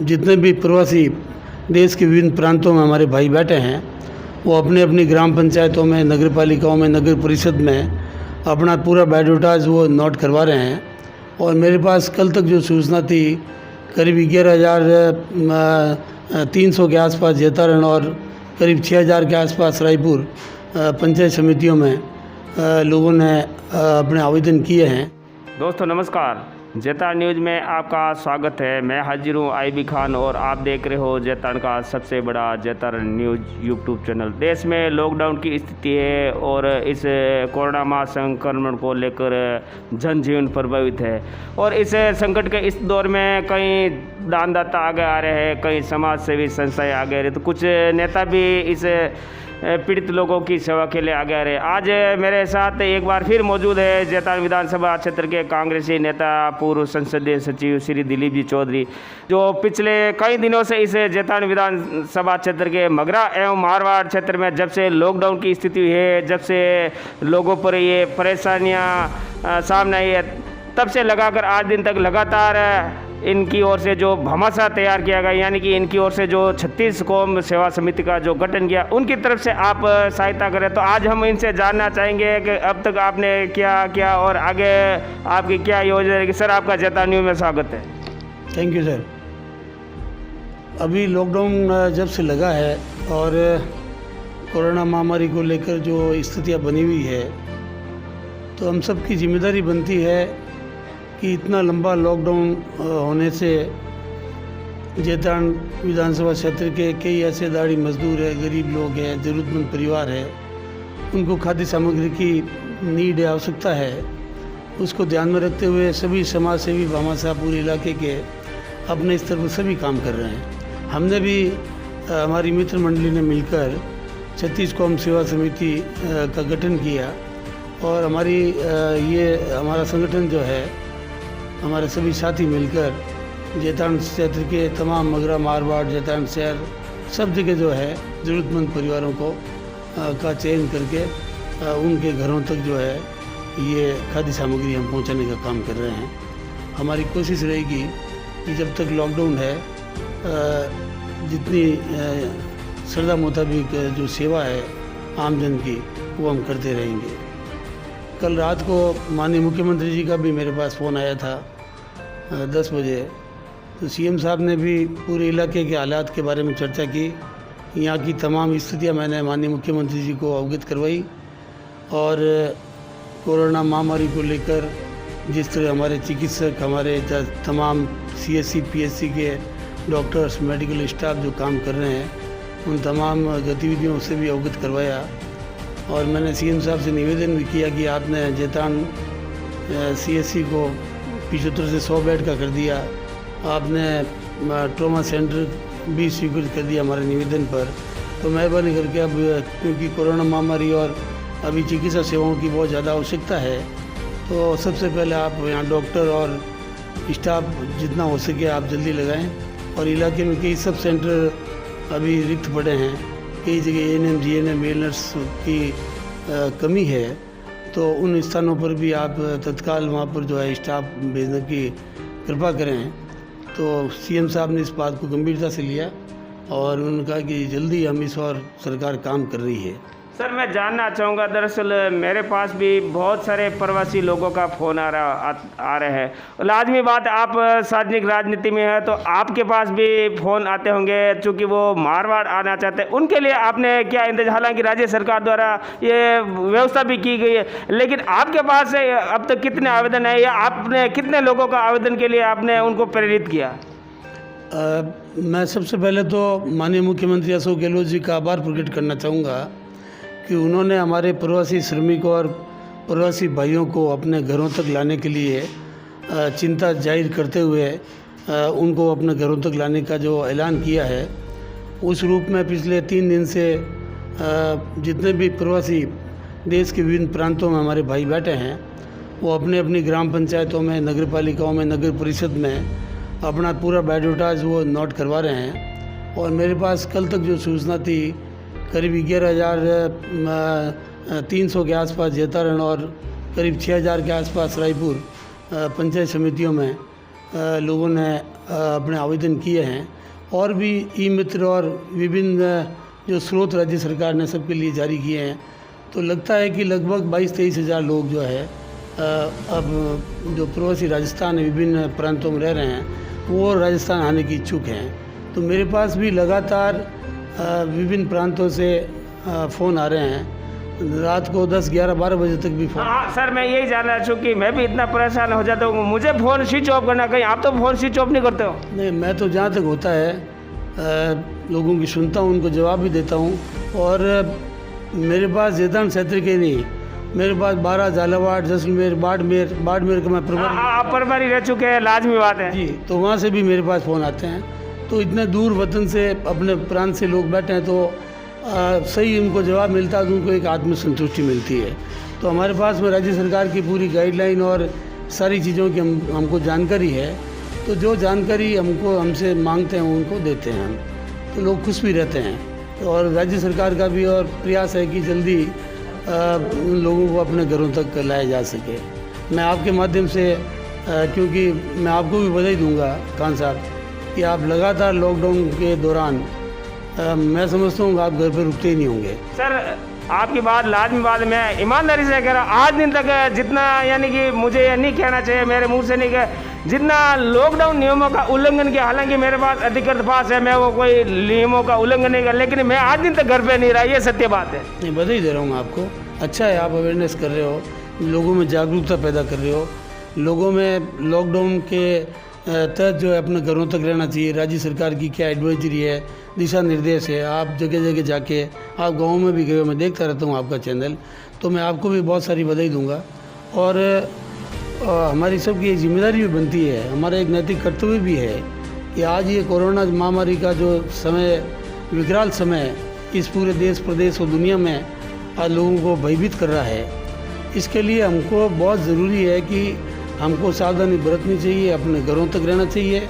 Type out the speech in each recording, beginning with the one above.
जितने भी प्रवासी देश के विभिन्न प्रांतों में हमारे भाई बैठे हैं, वो अपने अपनी ग्राम पंचायतों में, नगर पालिकाओं में, नगर परिषद में अपना पूरा बायोडाटाज वो नोट करवा रहे हैं। और मेरे पास कल तक जो सूचना थी, करीब 11,300 के आसपास जैतारण और करीब 6,000 के आसपास रायपुर पंचायत समितियों में लोगों ने अपने आवेदन किए हैं। दोस्तों नमस्कार, जैतारण न्यूज़ में आपका स्वागत है। मैं हाजिर हूँ आईबी खान और आप देख रहे हो जैतारण का सबसे बड़ा जैतारण न्यूज़ यूट्यूब चैनल। देश में लॉकडाउन की स्थिति है और इस कोरोना महासंक्रमण को लेकर जनजीवन प्रभावित है और इस संकट के इस दौर में कई दानदाता आगे आ रहे हैं, कई समाज सेवी संस्थाएँ आगे आ रही, तो कुछ नेता भी इस पीड़ित लोगों की सेवा के लिए आगे आ रहे हैं। आज मेरे साथ एक बार फिर मौजूद है जैतारण विधानसभा क्षेत्र के कांग्रेसी नेता, पूर्व संसदीय सचिव श्री दिलीप जी चौधरी, जो पिछले कई दिनों से इस जैतारण विधानसभा क्षेत्र के मगरा एवं मारवाड़ क्षेत्र में जब से लॉकडाउन की स्थिति हुई है, जब से लोगों पर ये परेशानियाँ सामने आई है, तब से लगाकर आज दिन तक लगातार इनकी ओर से जो भामाशाह तैयार किया गया, यानी कि इनकी ओर से जो 36 कौम सेवा समिति का जो गठन किया, उनकी तरफ से आप सहायता करें। तो आज हम इनसे जानना चाहेंगे कि अब तक आपने क्या किया और आगे आपकी क्या योजना है। सर, आपका जैतारण न्यूज़ में स्वागत है। Thank you sir. अभी लॉकडाउन जब से लगा है और कोरोना महामारी को लेकर जो स्थितियाँ बनी हुई है, तो हम सब की जिम्मेदारी बनती है कि इतना लंबा लॉकडाउन होने से जैतारण विधानसभा क्षेत्र के कई ऐसे दाढ़ी मजदूर है, गरीब लोग हैं, ज़रूरतमंद परिवार है, उनको खाद्य सामग्री की नीड है, आवश्यकता है। उसको ध्यान में रखते हुए सभी समाज सेवी भामाशाह पूरे इलाके के अपने स्तर पर सभी काम कर रहे हैं। हमने भी हमारी मित्र मंडली ने मिलकर 36 कौम सेवा समिति का गठन किया और हमारा संगठन जो है, हमारे सभी साथी मिलकर जैतारण क्षेत्र के तमाम मगरा, मारवाड़, जैतारण शहर, सब जगह जो है ज़रूरतमंद परिवारों को का चयन करके उनके घरों तक जो है ये खाद्य सामग्री हम पहुंचाने का काम कर रहे हैं। हमारी कोशिश रहेगी कि जब तक लॉकडाउन है, जितनी श्रद्धा मुताबिक जो सेवा है आमजन की, वो हम करते रहेंगे। कल रात को माननीय मुख्यमंत्री जी का भी मेरे पास फ़ोन आया था 10 बजे। तो सीएम साहब ने भी पूरे इलाके के हालात के बारे में चर्चा की। यहाँ की तमाम स्थितियाँ मैंने माननीय मुख्यमंत्री जी को अवगत करवाई और कोरोना महामारी को लेकर जिस तरह हमारे चिकित्सक, हमारे तमाम सीएससी पीएससी के डॉक्टर्स, मेडिकल स्टाफ जो काम कर रहे हैं, उन तमाम गतिविधियों से भी अवगत करवाया। और मैंने सीएम साहब से निवेदन भी किया कि आपने जैतारण सीएससी को 75 से 100 बेड का कर दिया, आपने ट्रॉमा सेंटर भी स्वीकृत कर दिया हमारे निवेदन पर। तो मेहरबानी करके अब, क्योंकि कोरोना महामारी और अभी चिकित्सा सेवाओं की बहुत ज़्यादा आवश्यकता है, तो सबसे पहले आप यहाँ डॉक्टर और स्टाफ जितना हो सके आप जल्दी लगाएं। और इलाके में कई सब सेंटर अभी रिक्त पड़े हैं, कई जगह एएनएम, जीएनएम, नर्स की कमी है, तो उन स्थानों पर भी आप तत्काल वहाँ पर जो है स्टाफ भेजने की कृपा करें। तो सीएम साहब ने इस बात को गंभीरता से लिया और उन्होंने कहा कि जल्दी हम इस और सरकार काम कर रही है। सर, मैं जानना चाहूँगा, दरअसल मेरे पास भी बहुत सारे प्रवासी लोगों का फ़ोन आ रहे हैं। लाजमी बात, आप सार्वजनिक राजनीति में है तो आपके पास भी फ़ोन आते होंगे, चूँकि वो मारवाड़ आना चाहते हैं। उनके लिए आपने क्या इंतजाम, हालांकि राज्य सरकार द्वारा ये व्यवस्था भी की गई है, लेकिन आपके पास अब तक कितने आवेदन है या आपने कितने लोगों का आवेदन के लिए आपने उनको प्रेरित किया? मैं सबसे पहले तो माननीय मुख्यमंत्री अशोक गहलोत जी का आभार प्रकट करना चाहूँगा कि उन्होंने हमारे प्रवासी श्रमिकों और प्रवासी भाइयों को अपने घरों तक लाने के लिए चिंता जाहिर करते हुए उनको अपने घरों तक लाने का जो ऐलान किया है, उस रूप में पिछले 3 दिन से जितने भी प्रवासी देश के विभिन्न प्रांतों में हमारे भाई बैठे हैं, वो अपने अपनी ग्राम पंचायतों में, नगर पालिकाओं में, नगर परिषद में अपना पूरा बायोडाटाज वो नोट करवा रहे हैं। और मेरे पास कल तक जो सूचना थी, करीब 11,300 के आसपास जैतारण और करीब 6,000 के आसपास रायपुर पंचायत समितियों में लोगों ने अपने आवेदन किए हैं और भी ई मित्र और विभिन्न जो स्रोत राज्य सरकार ने सबके लिए जारी किए हैं। तो लगता है कि लगभग 22-23 हज़ार लोग जो है अब जो प्रवासी राजस्थान विभिन्न प्रांतों में रह रहे हैं वो राजस्थान आने की इच्छुक हैं। तो मेरे पास भी लगातार विभिन्न प्रांतों से फ़ोन आ रहे हैं, रात को 10, 11, 12 बजे तक भी फ़ोन। हाँ सर, मैं यही जानना चाहूँ कि मैं भी इतना परेशान हो जाता हूँ, मुझे फ़ोन स्विच ऑफ करना, कहीं आप तो फ़ोन स्विच ऑफ नहीं करते हो? नहीं, मैं तो जहाँ तक होता है लोगों की सुनता हूँ, उनको जवाब भी देता हूँ। और मेरे पास जेतान क्षेत्र के नहीं, मेरे पास 12 झालावाड़, जैसलमेर, बाड़मेर का मैं प्रभारी। आप प्रभारी रह चुके हैं, लाजमी बात है जी। तो वहाँ से भी मेरे पास फ़ोन आते हैं। तो इतने दूर वतन से अपने प्रांत से लोग बैठे हैं तो सही उनको जवाब मिलता है तो उनको एक आत्मसंतुष्टि मिलती है। तो हमारे पास में राज्य सरकार की पूरी गाइडलाइन और सारी चीज़ों की हमको जानकारी है। तो जो जानकारी हमसे मांगते हैं उनको देते हैं हम, तो लोग खुश भी रहते हैं। और राज्य सरकार का भी और प्रयास है कि जल्दी उन लोगों को अपने घरों तक लाया जा सके। मैं आपके माध्यम से क्योंकि मैं आपको भी बधाई दूंगा खान साहब कि आप लगातार लॉकडाउन के दौरान मैं समझता हूँ आप घर पर रुकते ही नहीं होंगे। सर आपकी बात लाजमी बात, मैं ईमानदारी से कह रहा हूँ, आज दिन तक जितना, यानी कि मुझे ये नहीं कहना चाहिए, मेरे मुंह से नहीं कह, जितना लॉकडाउन नियमों का उल्लंघन किया, हालांकि मेरे पास अधिकृत पास है, मैं वो कोई नियमों का उल्लंघन नहीं कर, लेकिन मैं आज दिन तक घर पे नहीं रहा, ये सत्य बात है। नहीं, बधाई दे रहा हूँ आपको। अच्छा है, आप अवेयरनेस कर रहे हो, लोगों में जागरूकता पैदा कर रहे हो, लोगों में लॉकडाउन के तहत जो है अपने घरों तक रहना चाहिए। राज्य सरकार की क्या एडवाइजरी है, दिशा निर्देश है, आप जगह जगह जाके, आप गाँव में भी गए हो, मैं देखता रहता हूँ आपका चैनल, तो मैं आपको भी बहुत सारी बधाई दूंगा। और हमारी सबकी एक जिम्मेदारी भी बनती है, हमारा एक नैतिक कर्तव्य भी है कि आज ये कोरोना महामारी का जो समय, विकराल समय इस पूरे देश, प्रदेश और दुनिया में आज लोगों को भयभीत कर रहा है, इसके लिए हमको बहुत ज़रूरी है कि हमको सावधानी बरतनी चाहिए, अपने घरों तक रहना चाहिए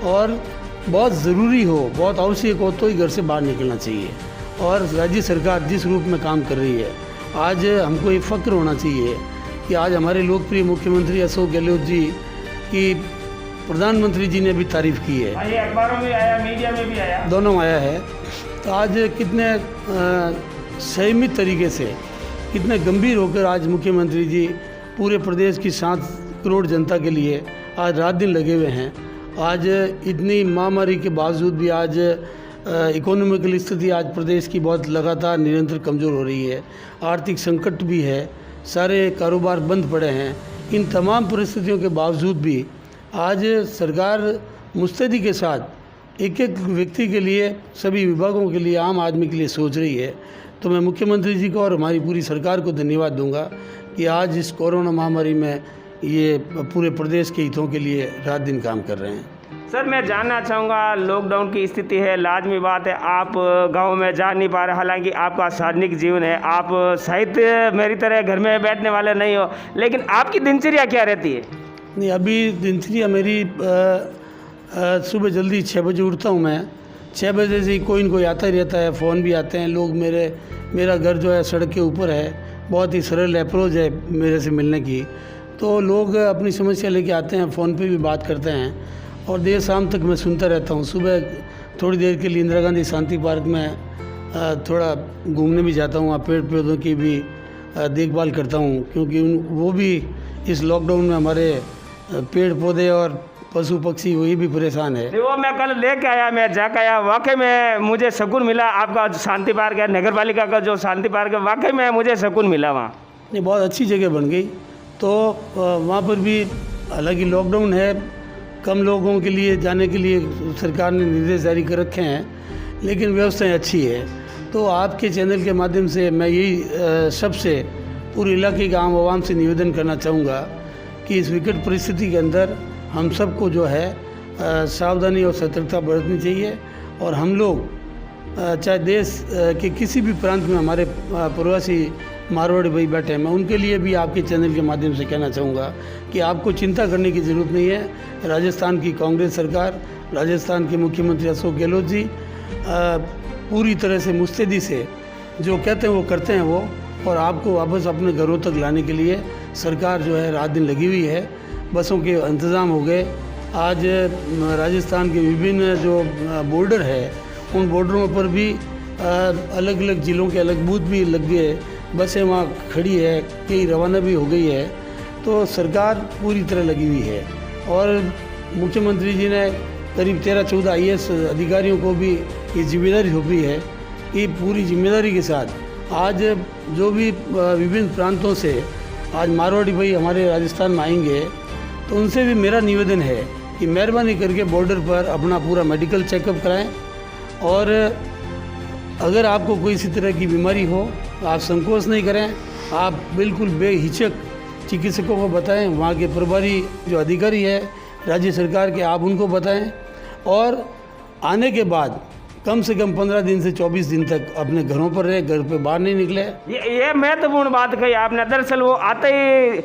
और बहुत ज़रूरी हो, बहुत आवश्यक हो तो ही घर से बाहर निकलना चाहिए। और राज्य सरकार जिस रूप में काम कर रही है, आज हमको ये फ़ख्र होना चाहिए कि आज हमारे लोकप्रिय मुख्यमंत्री अशोक गहलोत जी की प्रधानमंत्री जी ने भी तारीफ़ की है, अखबारों में आया, मीडिया में भी आया, दोनों आया है। तो आज कितने संयमित तरीके से, कितने गंभीर होकर आज मुख्यमंत्री जी पूरे प्रदेश की 7 करोड़ जनता के लिए आज रात दिन लगे हुए हैं। आज इतनी महामारी के बावजूद भी आज इकोनॉमिकल स्थिति आज प्रदेश की बहुत लगातार निरंतर कमज़ोर हो रही है, आर्थिक संकट भी है, सारे कारोबार बंद पड़े हैं। इन तमाम परिस्थितियों के बावजूद भी आज सरकार मुस्तैदी के साथ एक एक व्यक्ति के लिए, सभी विभागों के लिए, आम आदमी के लिए सोच रही है। तो मैं मुख्यमंत्री जी को और हमारी पूरी सरकार को धन्यवाद दूंगा कि आज इस कोरोना महामारी में ये पूरे प्रदेश के हितों के लिए रात दिन काम कर रहे हैं। सर मैं जानना चाहूँगा, लॉकडाउन की स्थिति है, लाजमी बात है आप गांव में जा नहीं पा रहे, हालांकि आपका सार्वजनिक जीवन है, आप शायद मेरी तरह घर में बैठने वाले नहीं हो, लेकिन आपकी दिनचर्या क्या रहती है? नहीं, अभी दिनचर्या मेरी सुबह जल्दी 6 बजे उठता हूँ मैं। 6 बजे से कोई न कोई आता ही रहता है, फ़ोन भी आते हैं लोग। मेरा घर जो है सड़क के ऊपर है, बहुत ही सरल अप्रोच है मेरे से मिलने की। तो लोग अपनी समस्या लेके आते हैं, फ़ोन पे भी बात करते हैं और देर शाम तक मैं सुनता रहता हूँ। सुबह थोड़ी देर के लिए इंदिरा गांधी शांति पार्क में थोड़ा घूमने भी जाता हूँ, वहाँ पेड़ पौधों की भी देखभाल करता हूँ, क्योंकि वो भी इस लॉकडाउन में हमारे पेड़ पौधे और पशु पक्षी वही भी परेशान है। वो मैं कल लेके आया, मैं जाकर आया, वाकई में मुझे सुकून मिला। आपका शांति पार्क है, नगर पालिका का जो शांति पार्क है, वाकई में मुझे सुकून मिला वहाँ। ये बहुत अच्छी जगह बन गई। तो वहाँ पर भी हालांकि लॉकडाउन है, कम लोगों के लिए जाने के लिए सरकार ने निर्देश जारी कर रखे हैं, लेकिन व्यवस्थाएं अच्छी है। तो आपके चैनल के माध्यम से मैं यही सबसे पूरे इलाके के आम आवाम से निवेदन करना चाहूँगा कि इस विकट परिस्थिति के अंदर हम सबको जो है सावधानी और सतर्कता बरतनी चाहिए। और हम लोग चाहे देश के किसी भी प्रांत में हमारे प्रवासी मारवाड़ी भाई बैठे हैं, मैं उनके लिए भी आपके चैनल के माध्यम से कहना चाहूँगा कि आपको चिंता करने की ज़रूरत नहीं है। राजस्थान की कांग्रेस सरकार, राजस्थान के मुख्यमंत्री अशोक गहलोत जी पूरी तरह से मुस्तैदी से जो कहते हैं वो करते हैं वो, और आपको वापस अपने घरों तक लाने के लिए सरकार जो है रात दिन लगी हुई है। बसों के इंतज़ाम हो गए, आज राजस्थान के विभिन्न जो बॉर्डर है उन बॉर्डरों पर भी अलग अलग ज़िलों के अलग बूथ भी लग गए, बसें वहाँ खड़ी है, कई रवाना भी हो गई है। तो सरकार पूरी तरह लगी हुई है और मुख्यमंत्री जी ने करीब 13-14 IAS अधिकारियों को भी ये जिम्मेदारी सौंपी है कि पूरी जिम्मेदारी के साथ आज जो भी विभिन्न प्रांतों से आज मारवाड़ी भाई हमारे राजस्थान में आएंगे तो उनसे भी मेरा निवेदन है कि मेहरबानी करके बॉर्डर पर अपना पूरा मेडिकल चेकअप कराएं और अगर आपको कोई इसी तरह की बीमारी हो आप संकोच नहीं करें, आप बिल्कुल बेहिचक चिकित्सकों को बताएं, वहाँ के प्रभारी जो अधिकारी है राज्य सरकार के आप उनको बताएं और आने के बाद कम से कम 15 दिन से 24 दिन तक अपने घरों पर रहे, घर पे बाहर नहीं निकले। ये महत्वपूर्ण बात कही आपने। दरअसल वो आते ही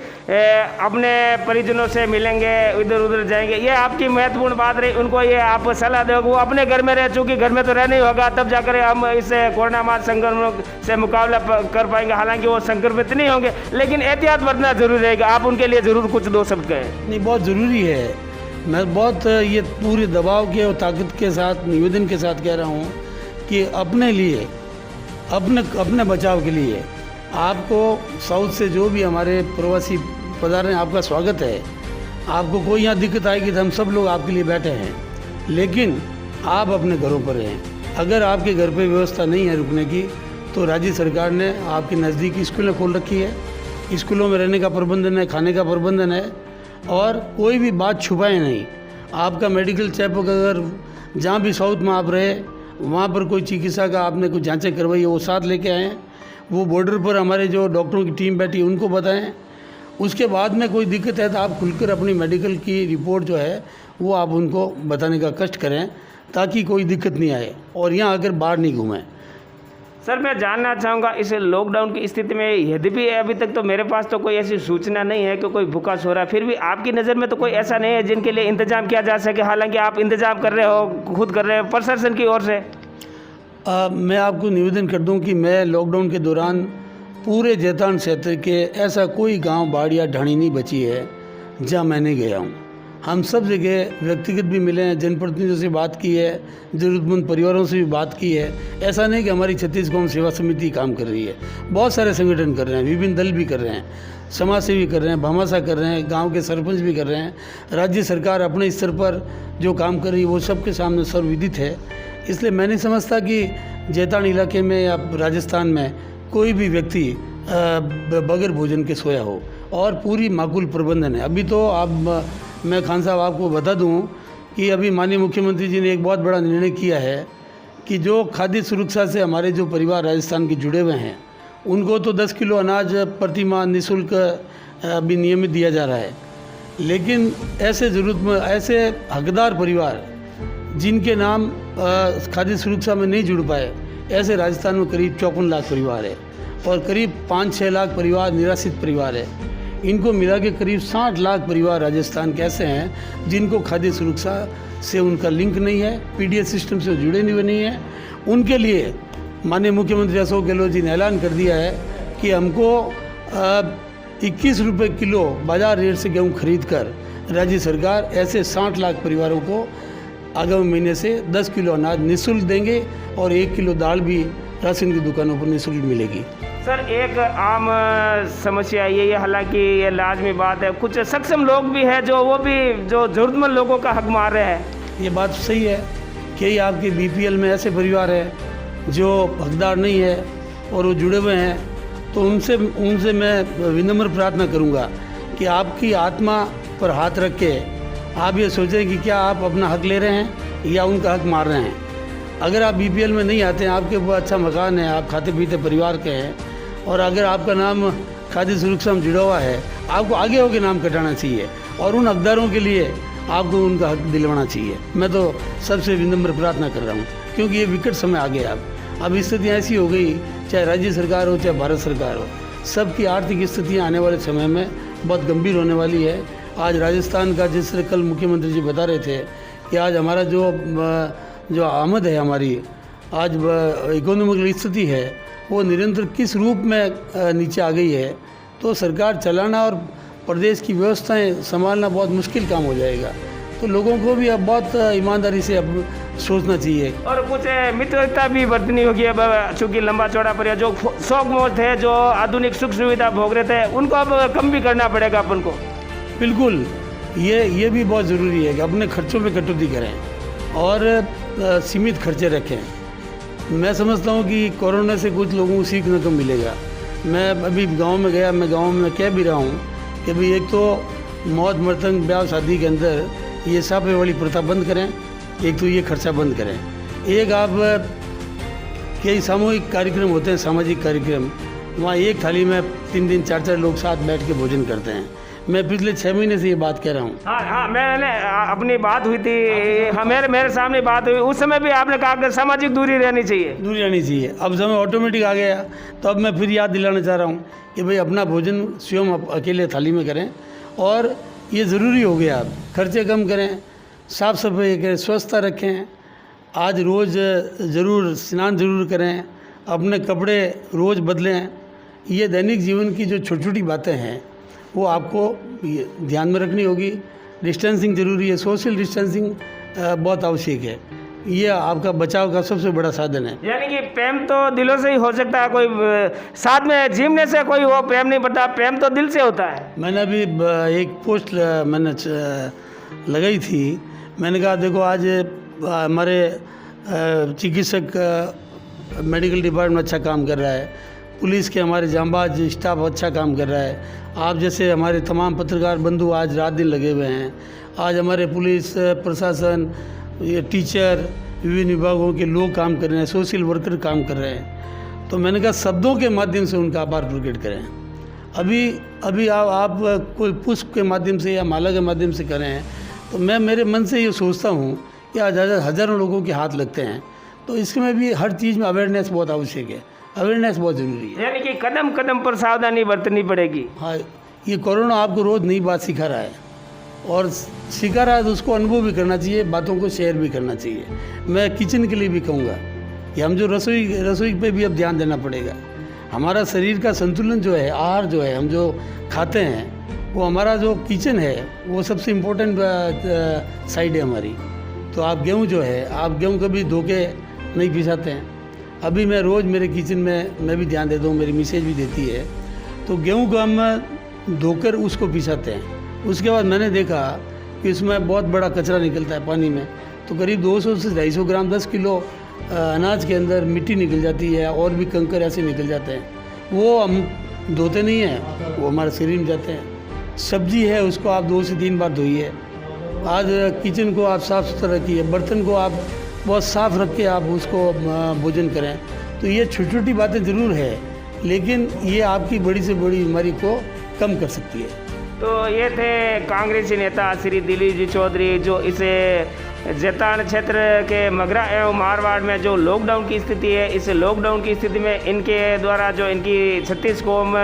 अपने परिजनों से मिलेंगे, इधर उधर जाएंगे, ये आपकी महत्वपूर्ण बात रही। उनको ये आप सलाह दोगे, वो अपने घर में रहे, चूँकि घर में तो रहना ही होगा, तब जाकर हम इस कोरोना महामारी संक्रमण से मुकाबला कर पाएंगे। हालांकि वो संक्रमित नहीं होंगे, लेकिन एहतियात बरतना जरूरी रहेगा। आप उनके लिए ज़रूर कुछ 2 शब्द कहें। नहीं, बहुत ज़रूरी है। मैं बहुत ये पूरे दबाव के और ताकत के साथ निवेदन के साथ कह रहा हूँ कि अपने लिए अपने बचाव के लिए आपको साउथ से जो भी हमारे प्रवासी पधारे हैं, आपका स्वागत है। आपको कोई यहाँ दिक्कत आएगी तो हम सब लोग आपके लिए बैठे हैं, लेकिन आप अपने घरों पर रहें। अगर आपके घर पे व्यवस्था नहीं है रुकने की तो राज्य सरकार ने आपके नज़दीकी स्कूलें खोल रखी है। स्कूलों में रहने का प्रबंधन है, खाने का प्रबंधन है और कोई भी बात छुपाए नहीं। आपका मेडिकल चेकअप अगर जहाँ भी साउथ में आप रहे वहाँ पर कोई चिकित्सा का आपने कुछ जांचें करवाई है वो साथ लेके आएँ। वो बॉर्डर पर हमारे जो डॉक्टरों की टीम बैठी उनको बताएं। उसके बाद में कोई दिक्कत है तो आप खुलकर अपनी मेडिकल की रिपोर्ट जो है वो आप उनको बताने का कष्ट करें ताकि कोई दिक्कत नहीं आए और यहाँ आकर बाहर नहीं घूमें। सर, मैं जानना चाहूँगा इस लॉकडाउन की स्थिति में, यद्यपि अभी तक तो मेरे पास तो कोई ऐसी सूचना नहीं है कि कोई भूखा सो रहा है, फिर भी आपकी नज़र में तो कोई ऐसा नहीं है जिनके लिए इंतज़ाम किया जा सके? हालांकि आप इंतज़ाम कर रहे हो, खुद कर रहे हो, प्रशासन की ओर से। मैं आपको निवेदन कर दूं कि मैं लॉकडाउन के दौरान पूरे जैतान क्षेत्र के ऐसा कोई गांव, बाड़ या ढाणी नहीं बची है जहां मैं नहीं गया हूं। हम सब जगह व्यक्तिगत भी मिले हैं, जनप्रतिनिधियों से बात की है, ज़रूरतमंद परिवारों से भी बात की है। ऐसा नहीं कि हमारी छत्तीसगढ़ सेवा समिति काम कर रही है, बहुत सारे संगठन कर रहे हैं, विभिन्न दल भी कर रहे हैं, समाज सेवी कर रहे हैं, भामाशाह कर रहे हैं, गांव के सरपंच भी कर रहे हैं। राज्य सरकार अपने स्तर पर जो काम कर रही है वो सबके सामने सर्वविदित है। इसलिए मैं नहीं समझता कि जैतान इलाके में या राजस्थान में कोई भी व्यक्ति बगैर भोजन के सोया हो और पूरी माकूल प्रबंधन है। अभी तो मैं खान साहब आपको बता दूं कि अभी माननीय मुख्यमंत्री जी ने एक बहुत बड़ा निर्णय किया है कि जो खाद्य सुरक्षा से हमारे जो परिवार राजस्थान के जुड़े हुए हैं उनको तो 10 किलो अनाज प्रति माह निःशुल्क अभी नियमित दिया जा रहा है। लेकिन ऐसे ऐसे हकदार परिवार जिनके नाम खाद्य सुरक्षा में नहीं जुड़ पाए, ऐसे राजस्थान में करीब 54 लाख परिवार है और करीब 5-6 लाख परिवार निराश्रित परिवार है। इनको मिला के करीब 60 लाख परिवार राजस्थान के ऐसे हैं जिनको खाद्य सुरक्षा से उनका लिंक नहीं है, पीडीएस सिस्टम से जुड़े नहीं है। उनके लिए माननीय मुख्यमंत्री अशोक गहलोत जी ने ऐलान कर दिया है कि हमको 21 रुपये किलो बाजार रेट से गेहूँ खरीद कर राज्य सरकार ऐसे 60 लाख परिवारों को आगामी महीने से 10 किलो अनाज निःशुल्क देंगे और 1 किलो दाल भी राशन की दुकानों पर निःशुल्क मिलेगी। सर, एक आम समस्या ये है, हालांकि ये लाजमी बात है, कुछ सक्षम लोग भी हैं वो भी ज़रूरतमंद लोगों का हक मार रहे हैं। ये बात सही है कि आपके बीपीएल में ऐसे परिवार हैं जो हकदार नहीं है और वो जुड़े हुए हैं, तो उनसे मैं विनम्र प्रार्थना करूंगा कि आपकी आत्मा पर हाथ रख के आप ये सोचें कि क्या आप अपना हक ले रहे हैं या उनका हक मार रहे हैं। अगर आप बीपीएल में नहीं आते हैं, आपके पास अच्छा मकान है, आप खाते पीते परिवार के हैं और अगर आपका नाम खाद्य सुरक्षा में जुड़ा हुआ है, आपको आगे होकर नाम कटाना चाहिए और उन हकदारों के लिए आपको उनका हक दिलवाना चाहिए। मैं तो सबसे विनम्र प्रार्थना कर रहा हूँ क्योंकि ये विकट समय आ गया। अब स्थितियाँ ऐसी हो गई, चाहे राज्य सरकार हो चाहे भारत सरकार हो, सबकी आर्थिक स्थितियाँ आने वाले समय में बहुत गंभीर होने वाली है। आज राजस्थान का, जिस तरह कल मुख्यमंत्री जी बता रहे थे कि आज हमारा जो आमद है, हमारी आज इकोनॉमिकल स्थिति है, वो निरंतर किस रूप में नीचे आ गई है, तो सरकार चलाना और प्रदेश की व्यवस्थाएं संभालना बहुत मुश्किल काम हो जाएगा। तो लोगों को भी अब बहुत ईमानदारी से अब सोचना चाहिए। और कुछ मित्रता भी बरतनी होगी अब, चूँकि लंबा चौड़ा परिवार जो शौक मौज थे, जो आधुनिक सुख सुविधा भोग रहे थे, उनको अब कम भी करना पड़ेगा अपन को। बिल्कुल, ये भी बहुत ज़रूरी है कि अपने खर्चों में कटौती करें और सीमित खर्चे रखें। मैं समझता हूँ कि कोरोना से कुछ लोगों को सीखने को मिलेगा। मैं अभी गांव में गया, मैं गांव में कह भी रहा हूँ कि भाई एक तो मौत मरतंग ब्याह शादी के अंदर ये साफे वाली प्रथा बंद करें, एक तो ये खर्चा बंद करें। एक आप कई सामूहिक कार्यक्रम होते हैं, सामाजिक कार्यक्रम, वहाँ एक थाली में 3 दिन 4 लोग साथ बैठ के भोजन करते हैं। मैं पिछले 6 महीने से ये बात कह रहा हूँ। हाँ, मैंने अपनी बात हुई थी, हाँ, मेरे सामने बात हुई, उस समय भी आपने कहा कि सामाजिक दूरी रहनी चाहिए। दूरी रहनी चाहिए। अब समय ऑटोमेटिक आ गया, तो अब मैं फिर याद दिलाना चाह रहा हूँ कि भाई अपना भोजन स्वयं अकेले थाली में करें, और ये ज़रूरी हो गया। अब खर्चे कम करें, साफ़ सफाई करें, स्वच्छता रखें। आज रोज़ ज़रूर स्नान ज़रूर करें, अपने कपड़े रोज़ बदलें। ये दैनिक जीवन की जो छोटी छोटी बातें हैं वो आपको ध्यान में रखनी होगी। डिस्टेंसिंग ज़रूरी है, सोशल डिस्टेंसिंग बहुत आवश्यक है। ये आपका बचाव का सबसे बड़ा साधन है। यानी कि प्रेम तो दिलों से ही हो सकता है, कोई साथ में जिमने से कोई वो प्रेम नहीं बढ़ता, प्रेम तो दिल से होता है। मैंने अभी एक पोस्ट मैंने लगाई थी, मैंने कहा देखो आज हमारे चिकित्सक मेडिकल डिपार्टमेंट अच्छा काम कर रहा है, पुलिस के हमारे जांबाज स्टाफ अच्छा काम कर रहा है, आप जैसे हमारे तमाम पत्रकार बंधु आज रात दिन लगे हुए हैं, आज हमारे पुलिस प्रशासन, ये टीचर, विभिन्न विभागों के लोग काम कर रहे हैं, सोशल वर्कर काम कर रहे हैं। तो मैंने कहा शब्दों के माध्यम से उनका आभार प्रकट करें। अभी आप कोई पुष्प के माध्यम से या माला के माध्यम से करें, तो मैं मेरे मन से ये सोचता हूँ कि आज हज़ारों लोगों के हाथ लगते हैं, तो इसमें भी हर चीज़ में अवेयरनेस बहुत आवश्यक है, अवेयरनेस बहुत ज़रूरी है। यानी कि कदम कदम पर सावधानी बरतनी पड़ेगी। हाँ, ये कोरोना आपको रोज़ नई बात सिखा रहा है, और सिखा रहा है तो उसको अनुभव भी करना चाहिए, बातों को शेयर भी करना चाहिए। मैं किचन के लिए भी कहूँगा कि हम जो रसोई पे भी अब ध्यान देना पड़ेगा। हमारा शरीर का संतुलन जो है, आहार जो है, हम जो खाते हैं, वो हमारा जो किचन है वो सबसे इम्पोर्टेंट साइड है हमारी। तो आप गेहूँ जो है, आप गेहूँ कभी धो के नहीं पिसाते हैं। अभी मैं रोज़ मेरे किचन में मैं भी ध्यान देता हूँ, मेरी मिसेज भी देती है, तो गेहूँ को हम धोकर उसको पिसाते हैं। उसके बाद मैंने देखा कि इसमें बहुत बड़ा कचरा निकलता है पानी में, तो करीब 200 से 250 ग्राम 10 किलो अनाज के अंदर मिट्टी निकल जाती है, और भी कंकर ऐसे निकल जाते हैं। वो हम धोते नहीं हैं, वो हमारे शरीर में जाते हैं। सब्जी है उसको आप 2 से 3 बार धोइए। आज किचन को आप साफ़ सुथरा रखिए, बर्तन को आप बहुत साफ़ रख के आप उसको भोजन करें। तो ये छोटी छोटी बातें ज़रूर है, लेकिन ये आपकी बड़ी से बड़ी बीमारी को कम कर सकती है। तो ये थे कांग्रेसी नेता श्री दिलीप जी चौधरी, जो इस जेतान क्षेत्र के मगरा एवं मारवाड़ में जो लॉकडाउन की स्थिति है, इस लॉकडाउन की स्थिति में इनके द्वारा जो इनकी 36 कौम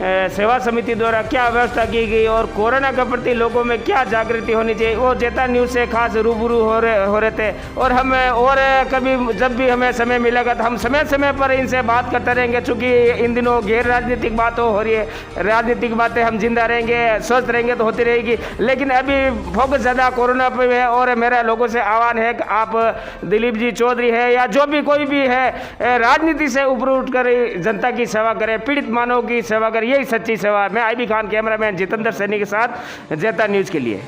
सेवा समिति द्वारा क्या व्यवस्था की गई और कोरोना के प्रति लोगों में क्या जागृति होनी चाहिए, वो जेता न्यूज़ से खास रूबरू हो रहे थे। और हम और कभी जब भी हमें समय मिलेगा तो हम समय समय पर इनसे बात करते रहेंगे, चूँकि इन दिनों गैर राजनीतिक बातें हो रही है। राजनीतिक बातें हम जिंदा रहेंगे, स्वस्थ रहेंगे तो होती रहेगी, लेकिन अभी फोकस ज़्यादा कोरोना पर है। और मेरा लोगों से आह्वान है कि आप दिलीप जी चौधरी है या जो भी कोई भी है, राजनीति से ऊपर उठकर जनता की सेवा करें, पीड़ित मानव की सेवा करें, यही सच्ची सेवा। मैं आईबी खान, कैमरामैन जितेंद्र सैनी के साथ जेता न्यूज़ के लिए।